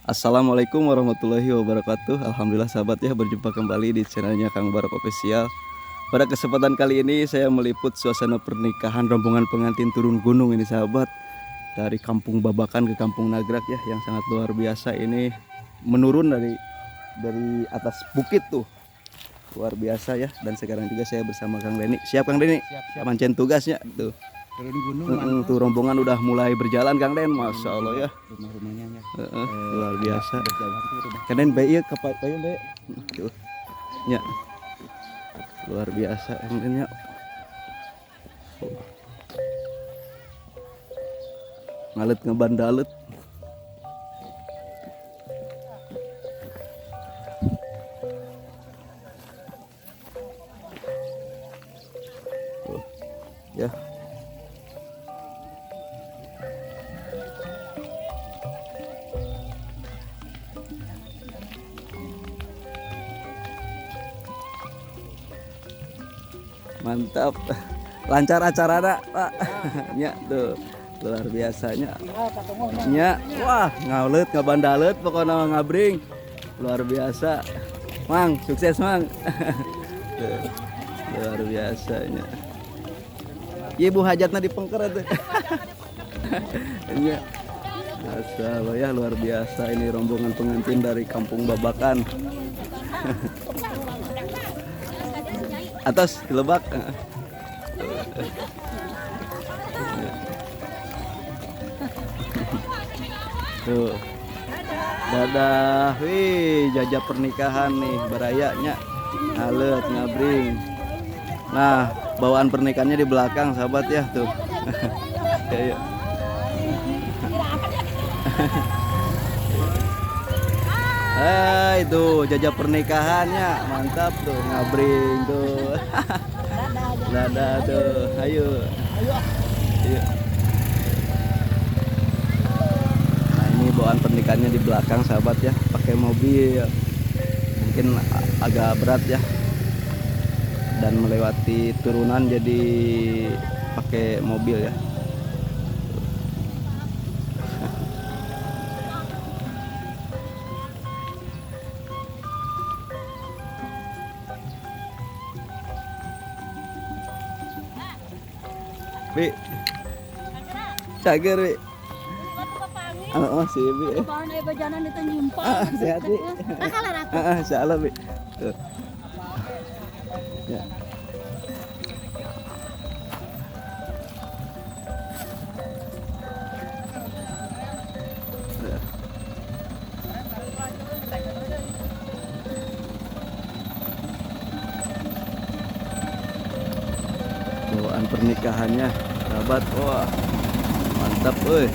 Assalamualaikum warahmatullahi wabarakatuh. Alhamdulillah sahabat ya, berjumpa kembali di channelnya Kang Barak Official. Pada kesempatan kali ini saya meliput suasana pernikahan rombongan pengantin turun gunung ini sahabat. Dari Kampung Babakan ke Kampung Nagrak ya, yang sangat luar biasa ini, menurun dari atas bukit tuh. Luar biasa ya. Dan sekarang juga saya bersama Kang Deni. Siap Kang Deni? Siap. Mancen tugasnya tuh. Turun gunung. Tuh rombongan udah mulai berjalan Kang Den, masya Allah ya. Rumah-rumahnya ya. Luar biasa. Berjalan tuh rumah. Keren baik ya ke payung baik. Tuh. Ya. Luar biasa emangnya. Ngalet ngebandalet. Tuh. Ya. Mantap, lancar acaranya Pak. Nya tuh luar biasanya. Nya wah ngaulet ngabandalet pokoknya ngabring luar biasa. Mang sukses Mang. Tuh, luar biasanya. Ibu hajatna dipengker tuh. Nya asal ya luar biasa ini rombongan pengantin dari Kampung Babakan. Atas Lebak. Tuh. Dadah. Wih, jajah pernikahan nih barayanya. Halet ngabring. Nah, bawaan pernikahannya di belakang sahabat ya tuh. Kayak itu jajah pernikahannya mantap tuh ngabring tuh. Dadah tuh, ayo. Nah ini bawaan pernikahannya di belakang sahabat ya, pakai mobil, mungkin agak berat ya, dan melewati turunan jadi pakai mobil ya. Bi, cager bi. Masih bi. Bahan air bajanan itu nyimpang. Sehat bi. Salah bi. Tuh. Ya. Bawaan pernikahannya sahabat, wah mantap euy.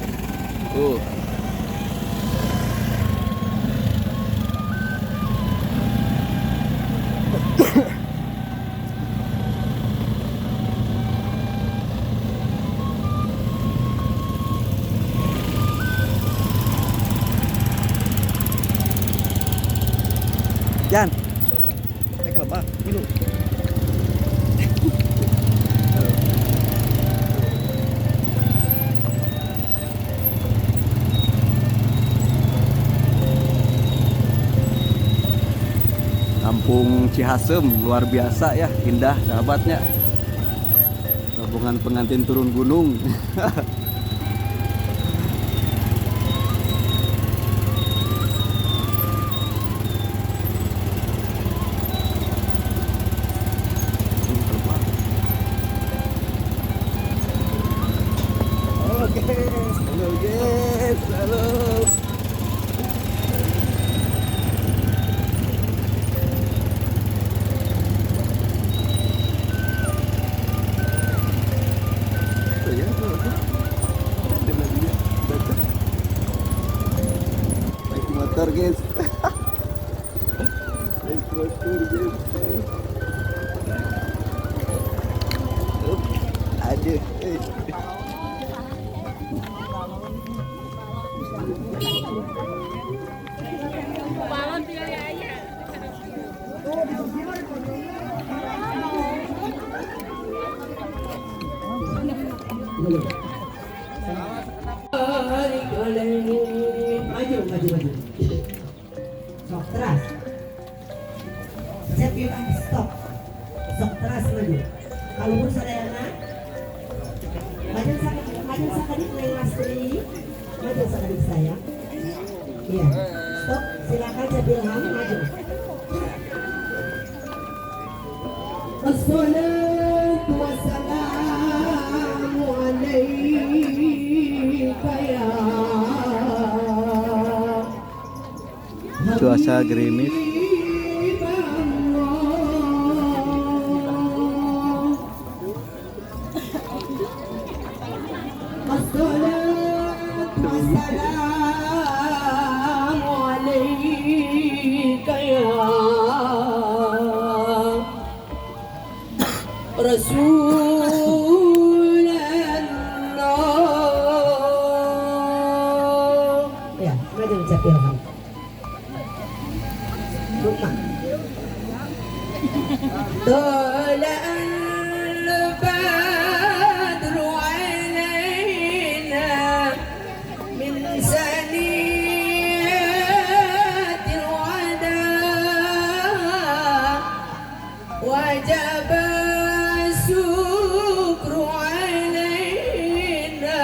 Jan, naik lebak dulu. Kampung Cihasem luar biasa ya, indah sahabatnya. Rombongan pengantin turun gunung. Oke, halo guys, halo. Naik motor guys. Naik motor guys. Aduh. Balon tinggal aja. Maju. Sok teras. Saya bilang stop. Sok teras maju. Kalau pun sadayana, maju sakit neng lastri, maju sakit saya. Iya. Stop. Silakan saya bilang maju. Assalatu wassalamu alaika ya Cuaca gerimis. Assalatu wassalamu alaika ya Rasulullah. Ya, maju ucap ilham. Rumah. Tala'al badru alaina min saniyatil wada wajaba syukru alaina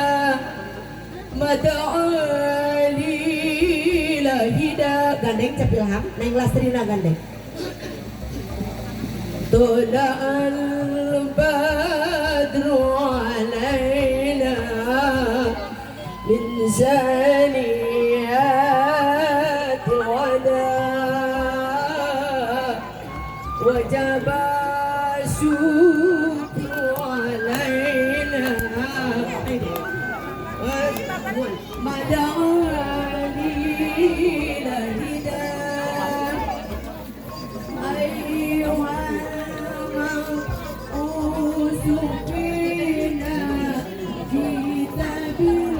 mada'ali lahida. Gandeng cap ilham, neng lastrina gandeng. Tula'al badru alaina min zaniyatil wada wajaba syukru alaina mada'ali lahida ayyuhal ma'usufina kitabil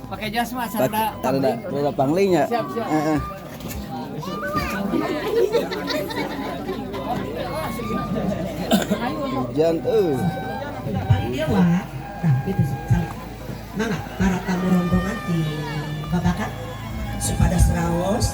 Pakai jas mas, ada panglingnya. Siap. Hujan tuh. Dewa. Nah, itu salah. Mana para tamu rombongan di Babakan Supada Seraos.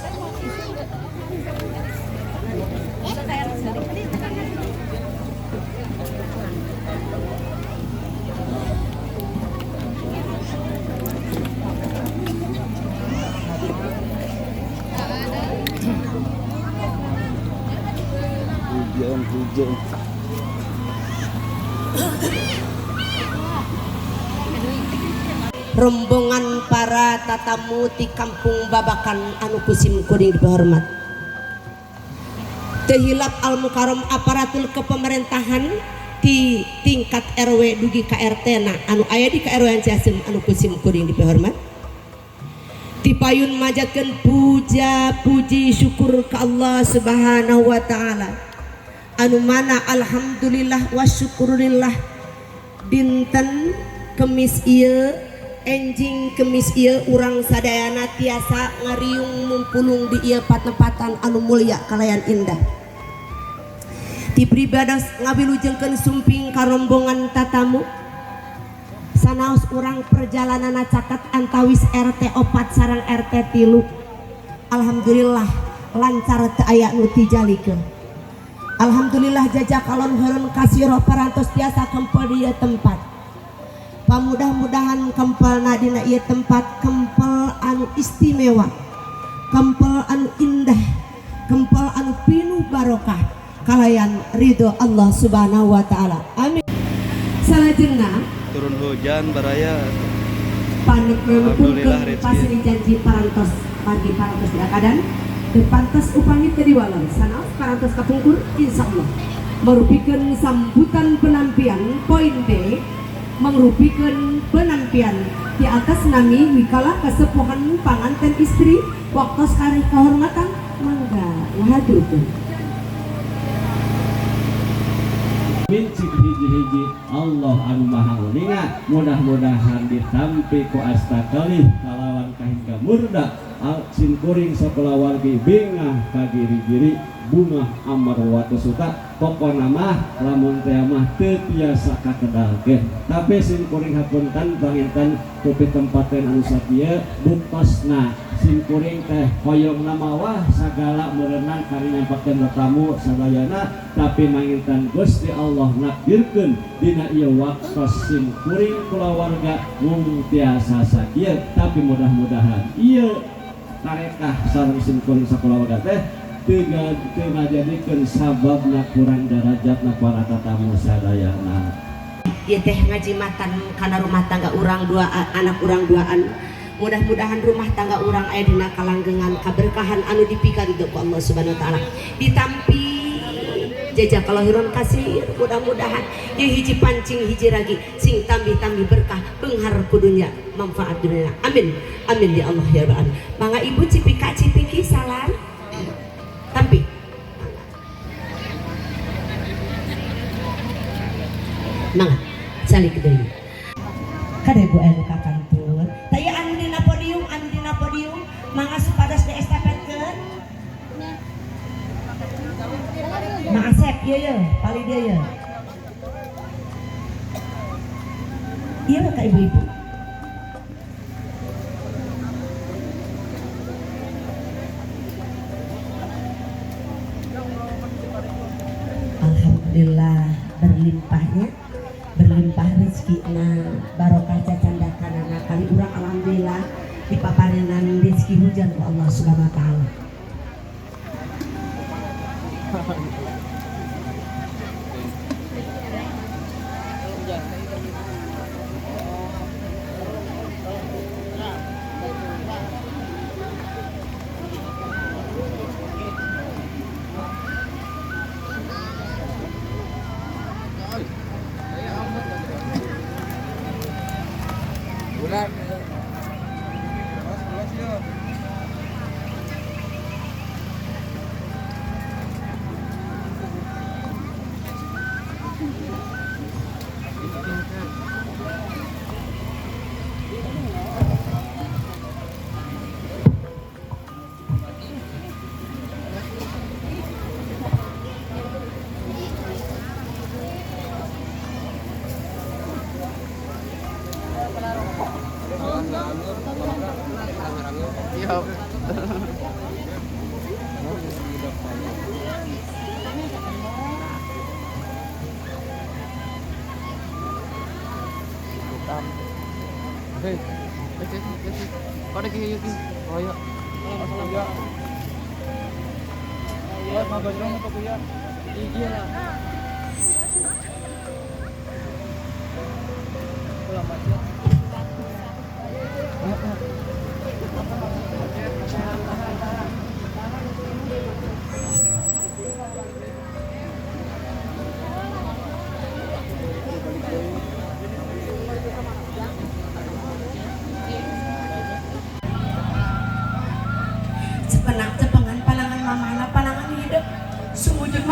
Hujan. Rombongan para tatamu di kampung Babakan anu pusim kuring dihormat. tehilap al mukarom aparatur kepemerintahan di tingkat RW dugi KRT na anu aya di KRW Ciasem anu kusim kuring dipehormat dipayun majatkeun puja puji syukur ke Allah Subhanahu wa taala anu mana alhamdulillah wa syukurillah dinten kemis ieu enjing kemis ieu urang sadayana tiasa ngariung mumpulung di ieu patempatan anu mulia kalayan indah di pribadas ngabilujengkeun sumping karombongan tatamu sanaos urang perjalanan caket antawis RT 4 sareng RT 3 alhamdulillah lancar teu aya nu tijalikeun alhamdulillah jazakallahu khairan kasiro parantos tiasa kempel di ieu tempat pamudah-mudahan kempel dina ieu tempat kempel anu istimewa kempel anu indah kempel anu pinuh barokah kalayan ridho Allah Subhanahu wa taala amin. Salajengna turun hujan baraya panik Alhamdulillah, memupungkeun rezeki. pasri janji parantos pagi parantos di akadan depantos upami teu diwalon sanaos parantos kapungkur insyaallah merupikeun sambutan penampian poin B mengrupikeun penampian di atas nami wikala kasepuhan panganten istri waktos kari kehormatan mangga ngahadukeun Mincik hiji-hiji Allah anu maha uninga mudah-mudahan ditampi ku asta kalih kalawan kahingga murda sin kuring sakola wargi bingah kagiri-giri bunga amar watu suta pokona mah lamun teh mah teu tiasa kakedalkeun tapi sin kuring hapunten panginten kupi tempaten anu sakieu buktosna sin kuring teh hoyong namawah sagala meureunang kari nyampakeun tamu sadayana tapi manginten Gusti Allah nakdirkeun dina ieu waktos sin kuring kulawarga mung tiasa sakieu tapi mudah-mudahan ieu tarekah sareng sin kuring sakulawarga teh teu ngajadikeun sababna kurang darajatna para tatamu sadayana. ieu teh ngajimatan kana rumah tangga urang dua anak urang duaan mudah-mudahan rumah tangga urang aya dina kalanggengan kaberkahan anu dipika ridho ku Allah Subhanahu wa taala ditampi jazakallahu khairan kasir mudah-mudahan ieu hiji pancing hiji ragi sing tambi-tambi berkah beunghar ku dunya manfaat dunia amin amin ya Allah ya rabbal alamin mangga ibu cipika cipiki salam tampi mangga salik deui kada ibu anu kakantur taya anu dina podium mangga supados diestafetkeun Mang Asep ieu pali dia ieu ieu ka ibu-ibu alhamdulillah berlimpah rezekina barokah cacandakanana kali urang alhamdulillah dipaparenan rezeki hujan ku Allah Subhanahu wa taala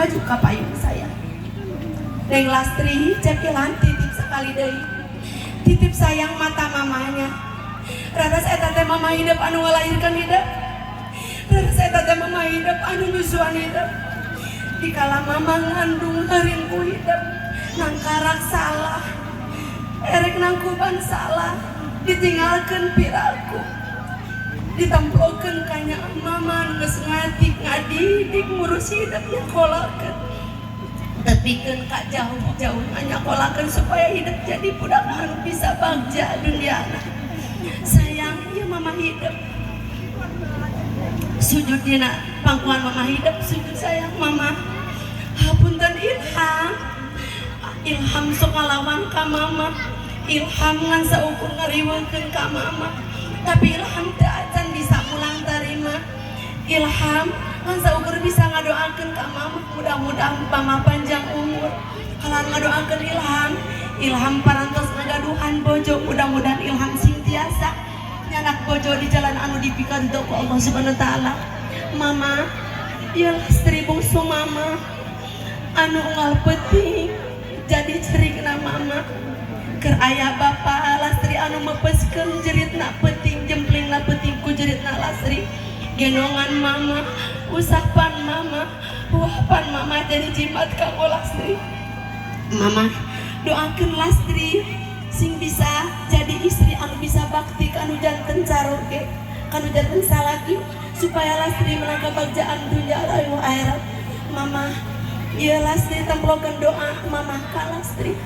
maju ke payung saya. Neng Lastri cek Ilham titip sekali deui. Titip sayang mata mamanya. Raras eta teh mama hidup anu ngalahirkan hidup. Raras eta teh mama hidup anu nyusuan hidup. Dikala mama ngandung haringku hidup, nang karak salah, erek nang kuban salah, ditinggalkan piraku, ditamplokeun kanya mama geus ngadik ngadidik ngurus hidupnya kolakeun. Tepikeun ka jauh-jauh nyakolakeun supaya hidup jadi budak anu bisa bagja duniana. Sayang ieu mama hidup. Sujud dina pangkuan mama hidup, sujud sayang mama. Hapunten Ilham. Ilham sok ngalawan ka mama. Ilham ngan saukur ngariweukeun ka mama. Tapi Ilham teu acan bisa pulang tarima. Ilham ngan saukur bisa ngadoakeun ka mama, mudah-mudahan mama panjang umur. Kalan ngadoakeun Ilham, Ilham parantos ngagaduhan bojo, mudah-mudahan Ilham sing tiasa nyanak bojo di jalan anu dipikanteu ku Allah Subhanahu wa taala. Mama, ieu Lastri bungsu mama anu unggal peuting jadi cerigna mama. Keur aya bapa Lastri anu mepeskeun jeritna peuting, jemplingna peuting ku jeritna Lastri. Gendongan mama, usapan mama, uapan mama jadi jimat kanggo Lastri. Mama doakeun Lastri sing bisa jadi istri anu bisa bakti kanu janten caroge, kanu janten salaki, supaya Lastri menangka bagjaan dunia rayu akhirat. Mama, ieu Lastri templokeun doa mama ka Lastri.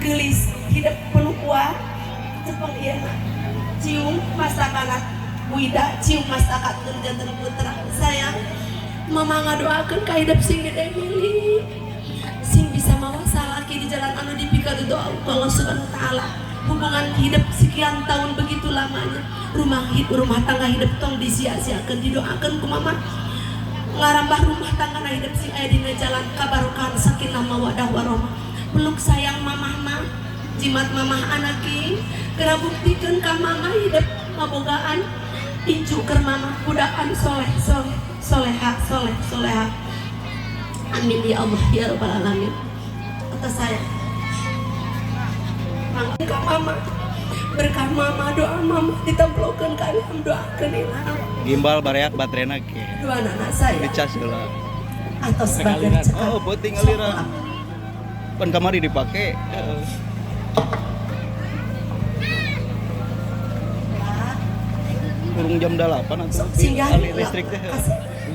Geulis hidup penuh kuat, cepeng ieu cium masakanna Wida, cium masakan janten putra. Sayang, mama ngadoakeun ka hidup sing gede milih, sing bisa mawa salaki di jalan anu dipikadu doa Allah Subhanahu wa taala. Hubungan hidup sekian tahun begitu lamanya, rumah tangga hidup tong disia-siakeun, didoakeun ku mama. Ngarambah rumah tangga hidup sing aya dina jalan kabarokahan sakinah mawaddah warahmah. Peluk sayang mamah mah, jimat mamah anaki, geura buktikeun ka mama hidup mabogaan. Incu keur mama budakan soleha. Amin ya Allah ya rabbal alamin. Atas saya mangka mama, berkah mama, doa mama ditemplokeun ka Ilham, doakeun Ilham. Gimbal bareak baterena ge. Dua anak saya Dicas heula. atos bager cekak. Oh, penting aliran. Pan kamari dipake. Urung jam 8 atuh. Singgah Listrik teh.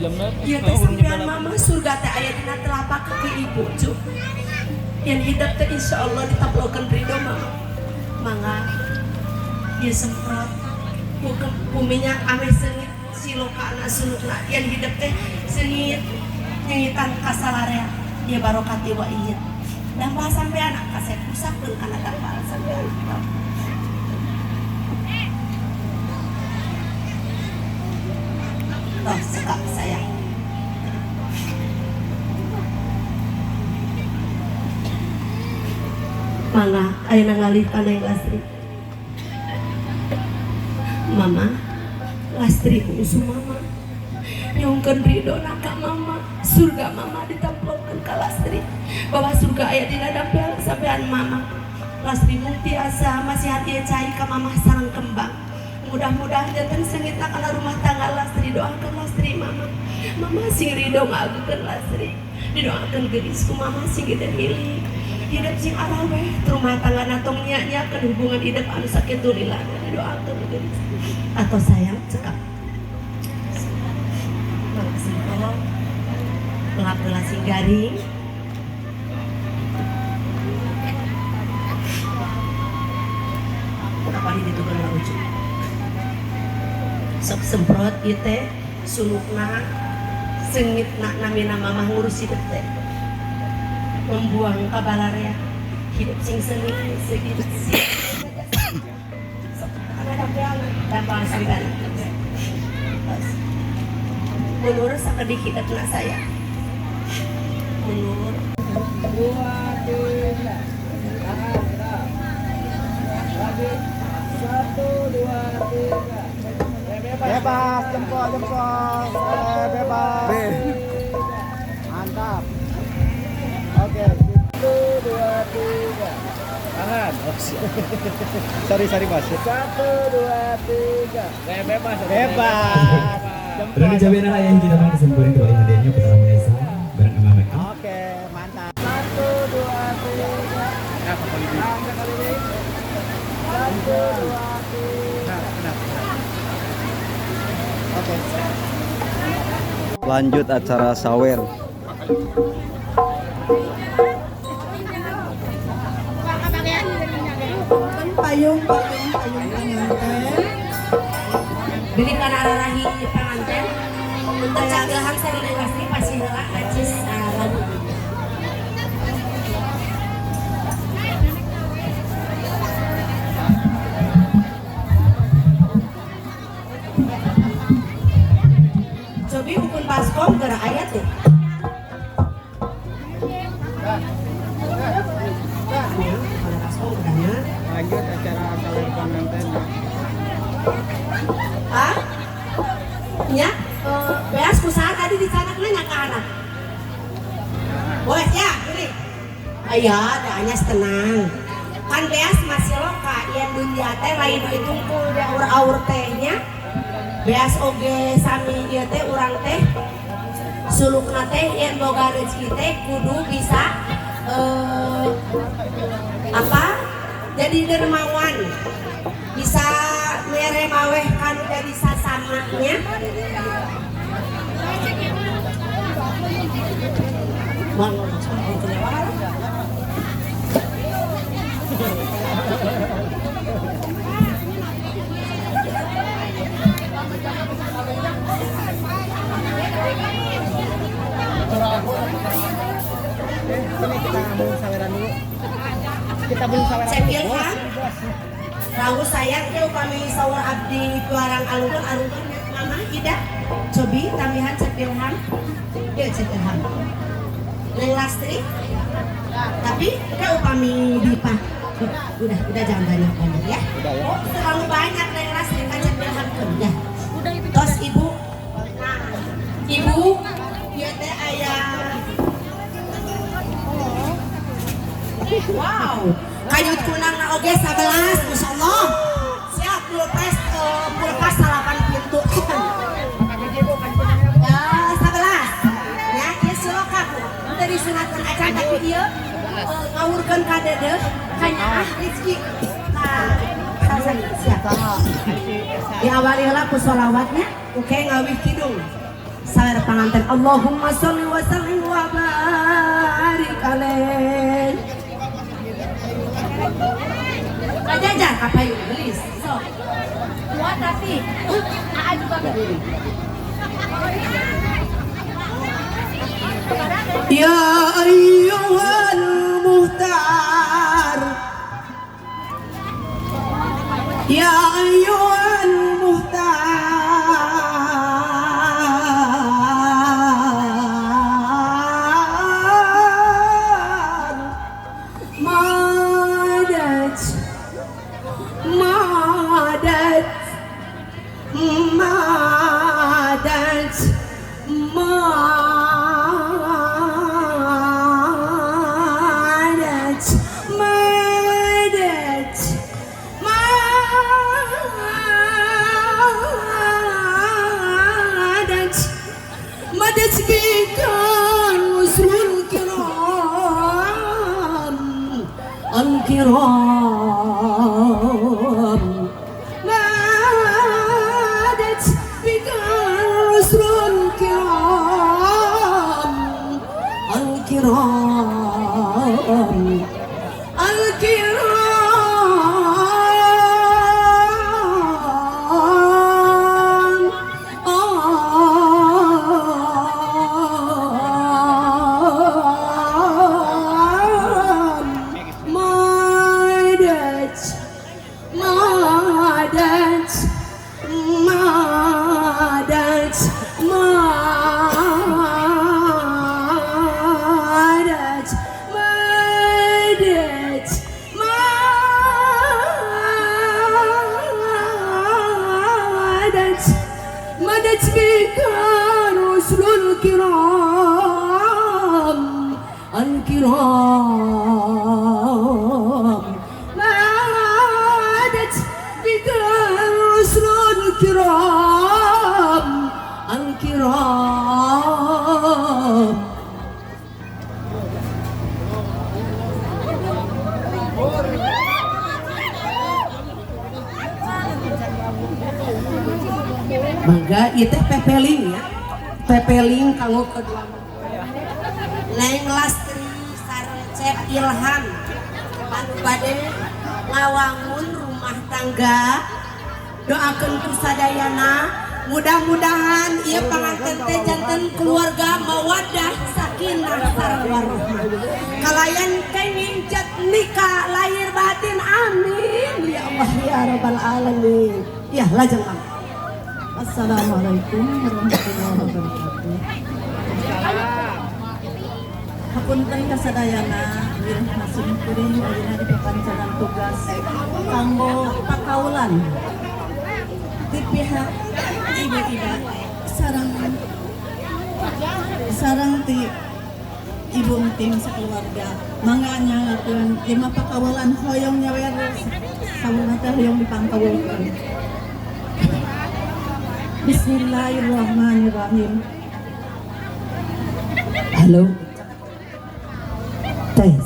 Jam berapa? ieu teh sampean mama surga teh aya dina telapak kaki ibu cu. Yang hidup teh insyaallah ditaplokeun ridho mama. Mangga ieu semprot buminya ame seungit silokana sulukna. Yang hidup teh seungit nyengitan kasalarea. Ieu barokati wa ieu. Dampal sampean kasep pusakkeun kana dampal sampean. Oh, sekap sayang. Mangga ayeuna ngalih ka Neng Lastri. Mama, Lastri bungsu mama. Nyongkeun ridona ka mama. Surga mama ditamplokeun ka Lastri. Bahwa surga aya dina dampel sampean mama. Lastri mung tiasa masih hati cai ka mama sareng kembang. Mudah-mudahan janten seungitna kana rumah tangga Lastri. Doakeun Lastri mama. Mama sing ridho ngagukeun Lastri. Didoakeun geulis ku mama sing gede milih. Hidup sing araweh, rumah tangga natong nyanyakeun hubungan hidup anu sakitu lilana. Didoakeun geulis. Atau sayang cekap. Makasih tolong. Pelak-pelak sing garing. Apa ini tuh kalau lucu? Sok semprot ieu teh sulukna seungitna namina mama ngurus hidup teh. Membuang kabalarea hidup sing seungit segitu sih. Sok ana dampal sampean. Munur sakedik hidupna saya. Munur. 2, 3. Tahan, gerak. Lagi. 1, 2, 3. Bebas, jempol, bebas. Mantap. Sorry mas. 1, 2, 3. Bebas. Bebas. Berani jawabin lah yang kita mau kesembuhin doain hadiahnya putra Malaysia bareng sama mereka. Oke, mantap. 1, 2, 3. Angkat kali ini. 1, 2, 3. Lanjut acara sawer. Payung pengantin. Beli kana ararahi pengantin. Untuk canggahan sareng pasti pasti heula acis lagu. Cobi ukun baskom gara ayat deh. Lanjut acara sawer pengantin. Ah? Ya, beas kusaha tadi di sana nanya ke anak. Boleh ya, ini. Ayo, doanya tenang. Kan beas masih loka, yang dunia teh lain itu udah aur-aur tehnya. Beas oge sami ieu teh urang teh sulukna teh yang boga rezeki teh kudu bisa apa? Jadi dermawan. Bisa mere maweh kanu jadi sasamanya. Cek Ilham, Rawu sayang ke upami sawar abdi puarang alungan mama Ida, cobi tambahan Cek Ilham, ya Cek Ilham. Neng Lastri, tapi ke upami Dipa, udah jangan banyak ya. Oh terlalu banyak Neng Lastri kan Cek Ilham ya. Tos ibu, nah ibu dia teh ayah. Wow, kayut kunang na oge 11, masyaallah. Siap pulpes pulpas 8 pintu. Ya 11. Ya ieu siloka. Teu disunatkeun acan tapi ieu ngawurkeun ka dedeh kanya rezeki. Nah, siap. Diawali heula ku sholawatnya, oke ngawih kidung. Sawer panganten Allahumma sholli wa sallim wa barik alaihi. Jajan apa yuk gelis so kuat tapi juga berdiri. Ya ayyuhal muhtar, ya ayyuhal muhtar, الكرام نادت بك الرسل الكرام مدت بك رسل الكرام Mangga ieu teh pepeling ya. Pepeling kanggo kedua. Neng Lastri sarecep Ilham anu bade ngawangun rumah tangga. Doakeun ku sadayana mudah-mudahan ieu panganten teh janten keluarga mawaddah sakinah sareng warahmah. Kalayan kenging jat nikah lahir batin amin ya Allah ya rabbal alamin. Ya lajeng Bang. Assalamualaikum warahmatullahi wabarakatuh. Hapunten kasadayana ieu masih kuring ayeuna di papancaran tugas kanggo pakaulan di pihak ibu Ida sarang ti ibu enting sakeluarga mangga nyangakeun lima pakawalan hoyong nyawer sauna teh hoyong dipangkawulkeun. Bismillahirrahmanirrahim. Halo. Tes.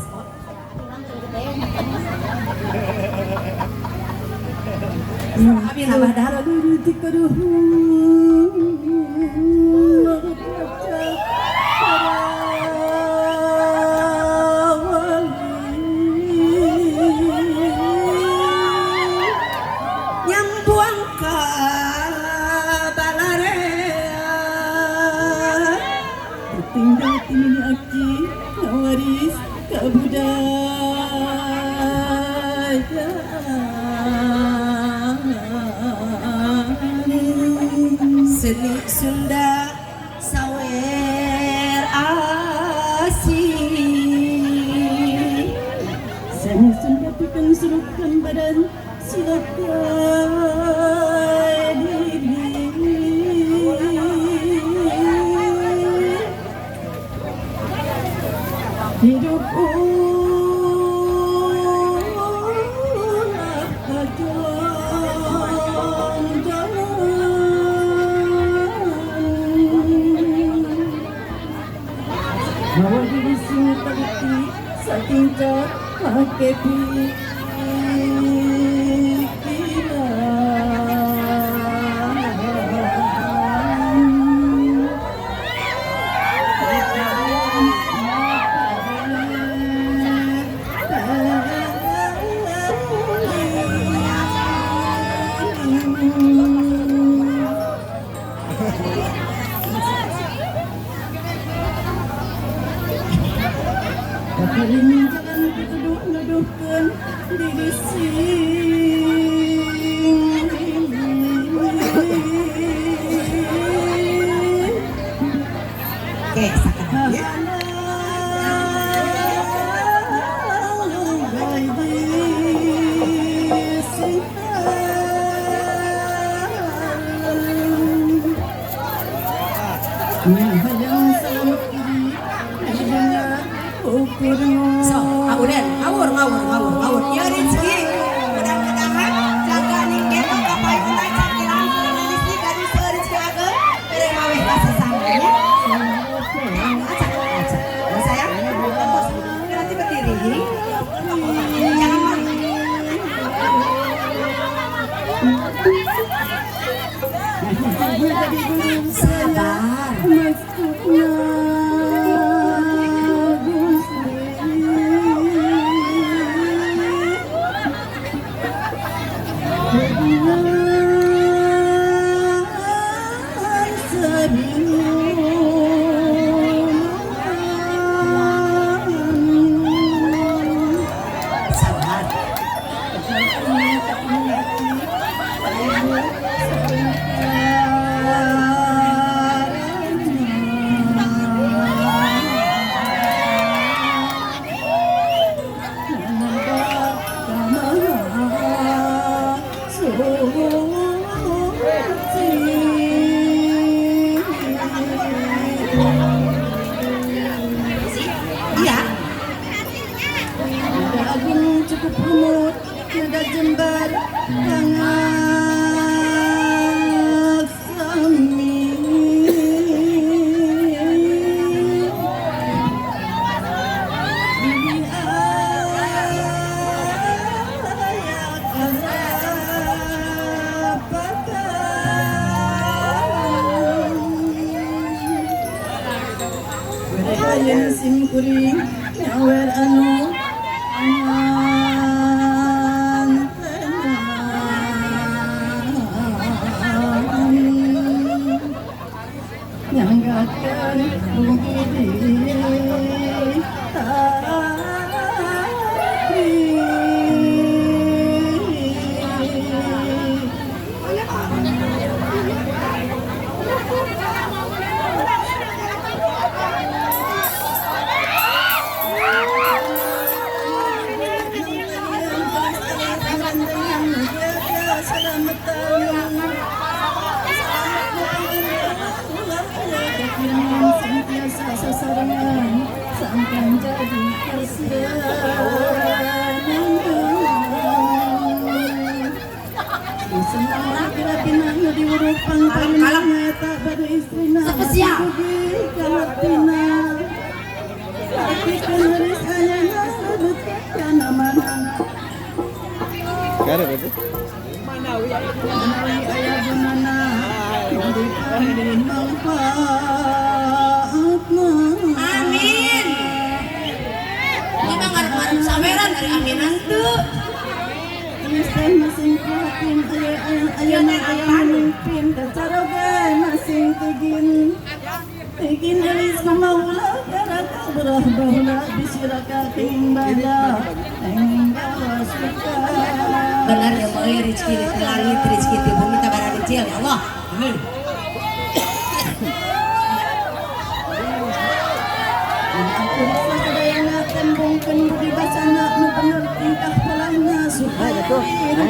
Abi sabadar nyambuang ka balarea tinggal tini aki waris kebudayaan seni Sunda sawer asih seni Sunda pikan suruhkan badan silakan hidup ulah kajong bahwa diri sini terbukti saking cat pakai ini jangan dituduh-nuduhkan diri Oke, sakan ya. So, Auden, ngawur. Ya rezeki, mudah-mudahan jaga ningke kapai utai cakiran rezeki gadis rezeki ageun bere maweh ka sasamanya. Acak. Sayang, nanti berdiri. Jangan malu. Sabar. ayeuna sim kuring nyawer anu nyanggakeun mugi sentiasa sasarangan sampai jadi kesenangan senang laki-laki nanya diurupang paling tak pada istrina spesial kalatina laki kenaris ayana sebutkan nama-nama Karep itu. Manawi ayah gimana memberikan manfaatna. Amin. Ini mah ngarep-ngarep saweran dari aminan tuh. Masing masing kuatin ayah memimpin kacaroga masing tegin tegin alis mamaula karaka berah bahula bisiraka timbala enggawa suka. Benar ya boy, rezeki di langit, rezeki di bumi tabara dicil ya Allah. Amin. Aku rasa sadayana tembongkeun budi basana nu bener tingkah polana supaya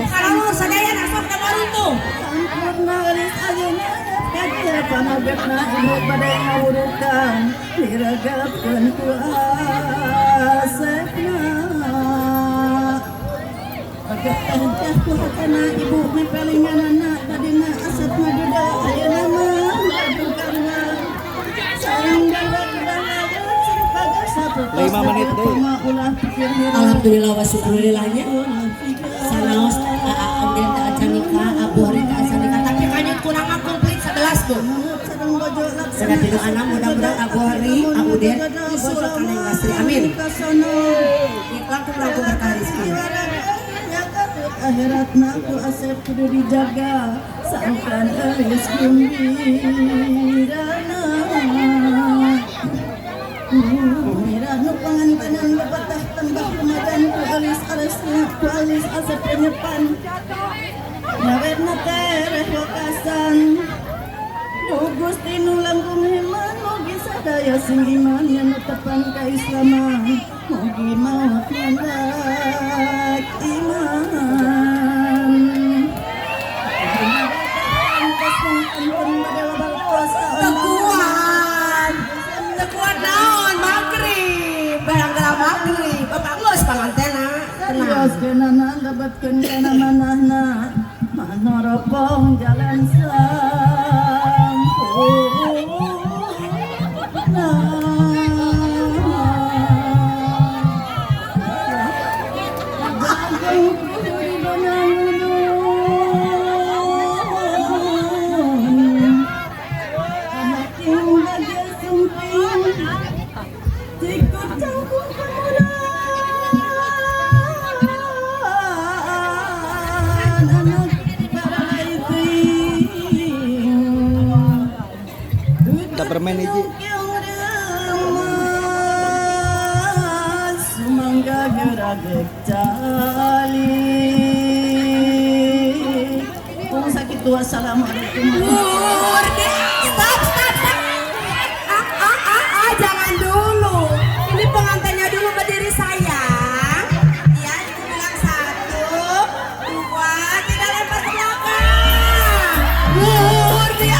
kalau sadayana sok ka barutu. Sampurna geus ayeuna kadia pamagetna ibu bade ngawurukan diragapkeun ku asepna. Agak ku hakana ibu nepelingan anak tadina asap maduda ayeuna mah adu karna sareng gawat bagas satu 5 menit deh. Alhamdulillah wa syukurilillahnya sanaos kemudian tak acan nikah abu hari tak acan nikah tapi kanyut kurang komplit 11 tuh sedang tidur anak mudah-mudahan abu hari abu den besok kaneng istri amin langkung berkah rezeki akhiratna ku asep kudu dijaga sangkan elis kumbirana miranu pangantenan bepatah tembak remadan ku alis aresna ku alis asep penyepan nawerna tereh wakasan Gusti nulang kumiman mugi sadaya sing iman yang netepan kaislaman mugi maut mandak iman tekuat naon magrib barang-barang magrib bagus pangantena tenang kenana lebatkeun kana manahna manoropong jalan Kita bermain ini. Sumangga geragek cali. Sakitu wassalamualaikum. Stop. Jangan dulu. Ini pengantinnya dulu berdiri sayang. Ya, itu bilang 1, 2, 3 lempar ke belakang. Murni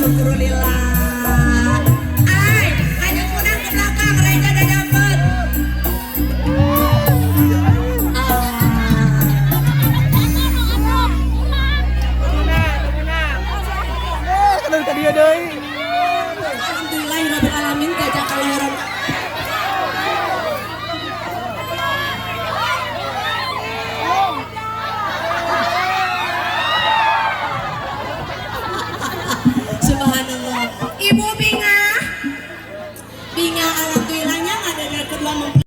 syukur lillah